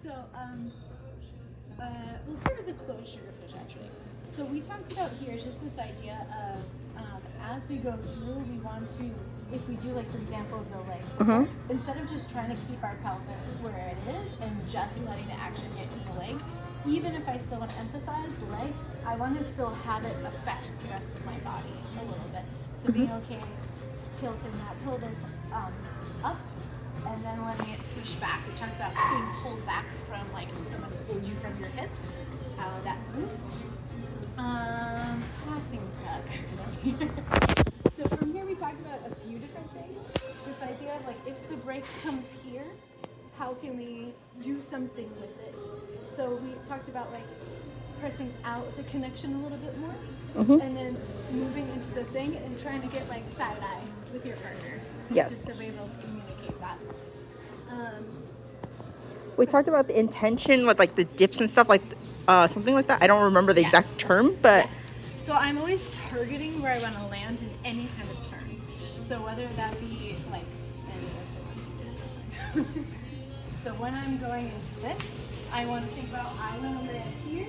So, we'll start with the closed sugar push actually. So we talked about here just this idea of as we go through, we want to, if we do like for example the leg, instead of just trying to keep our pelvis where it is and just letting the action hit the leg, even if I still want to emphasize the leg, I want to still have it affect the rest of my body a little bit. So being okay, tilting that pelvis up, and then letting it push back. We talked about being pulled back from like someone pulls you from your hips. How would that move? Passing tug. So from here we talked about a few different things. This idea of like if the break comes here, how can we do something with it? So we talked about like pressing out the connection a little bit more, and then moving into the thing and trying to get like side eye with your partner. Yes. Just to be able to communicate that. We talked about the intention with like the dips and stuff, like something like that. I don't remember the Yes. exact term, but So I'm always targeting where I want to land in any kind of turn. So whether that be like, so when I'm going into this, I want to think about I want to land here,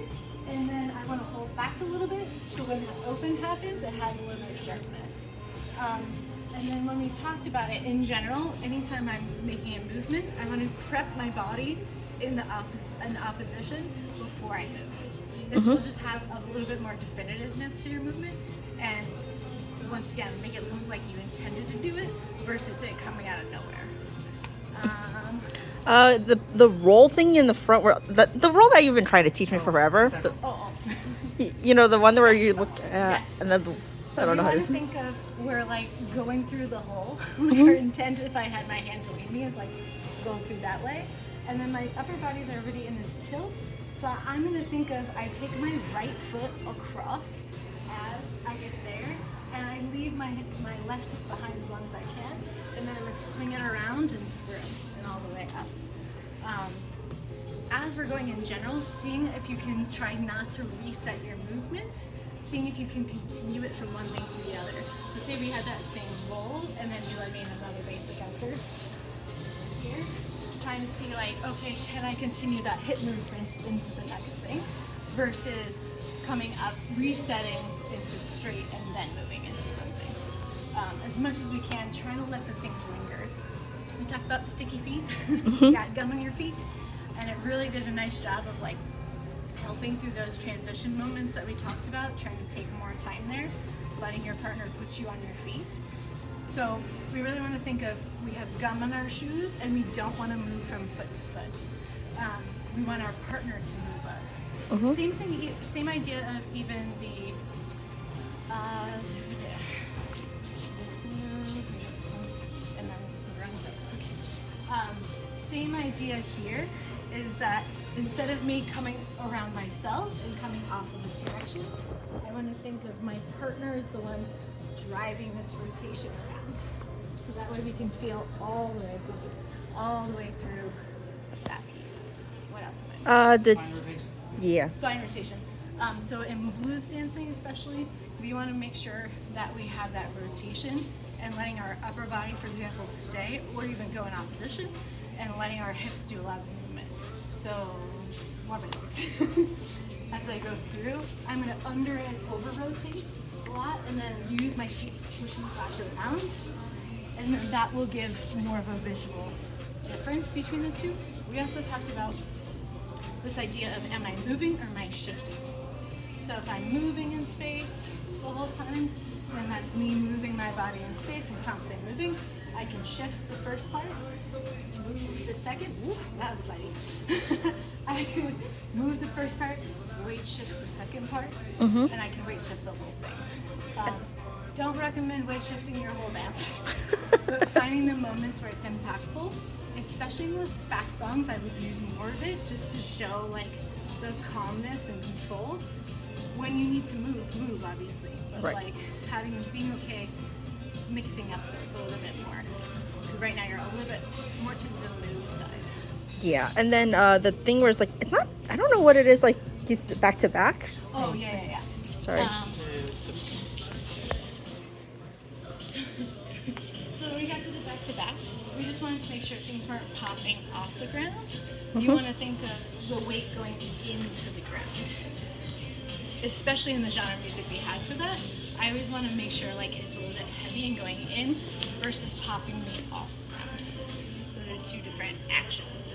and then I want to hold back a little bit. So when the open happens, it has a little bit of sharpness. And then when we talked about it in general, anytime I'm making a movement, I want to prep my body in the opposition before I move. This will just have a little bit more definitiveness to your movement, and once again, make it look like you intended to do it versus it coming out of nowhere. the roll thing in the front, where the roll that you've been trying to teach me forever. You know, the one where you look at, Yes. and then So I don't know how to to. think of where like going through the hole. Your intent, if I had my hand to lead me, is like going through that way, and then my upper body's already in this tilt. So I'm gonna think of I take my right foot across as I get there, and I leave my left hip behind as long as I can, and then I'm gonna swing it around and through and all the way up. As we're going in general, seeing if you can try not to reset your movement, seeing if you can continue it from one thing to the other. So say we had that same roll, and then you let me in another basic anchor here, trying to see like, okay, can I continue that hip movement into the next thing, versus coming up, resetting into straight, and then moving into something. As much as we can, trying to let the things linger. We talked about sticky feet, you got gum on your feet, and it really did a nice job of like helping through those transition moments that we talked about, trying to take more time there, letting your partner put you on your feet. So we really want to think of, we have gum on our shoes and we don't want to move from foot to foot. We want our partner to move us. Same thing, same idea of even the, and then same idea here is that instead of me coming around myself and coming off of this direction, I want to think of my partner as the one driving this rotation around. So that way we can feel all the way through that piece. What else am I? Spine rotation. So in blues dancing especially, we want to make sure that we have that rotation and letting our upper body, for example, stay or even go in opposition, and letting our hips do a lot of movement. So more basics. As I go through, I'm going to under and over rotate a lot, and then use my feet to push me back around, and then that will give more of a visual difference between the two. We also talked about this idea of, am I moving or am I shifting? So if I'm moving in space the whole time, then that's me moving my body in space and constantly moving. I can shift the first part, move the second, that was funny. I could move the first part, weight shift the second part, and I can weight shift the whole thing. Don't recommend weight shifting your whole dance, but finding the moments where it's impactful, especially in those fast songs, I would use more of it just to show like the calmness and control. When you need to move obviously, but like being okay mixing up those a little bit more. Because right now you're a little bit more to the move side. Yeah, and then the thing where it's like, it's not, I don't know what it is, like he's back to back. Oh yeah. Sorry. So when we got to the back to back, we just wanted to make sure things weren't popping off the ground. You want to think of the weight going into the ground. Especially in the genre of music we had for that, I always want to make sure like it's a little bit heavy and going in versus popping me off the ground. Those are two different actions.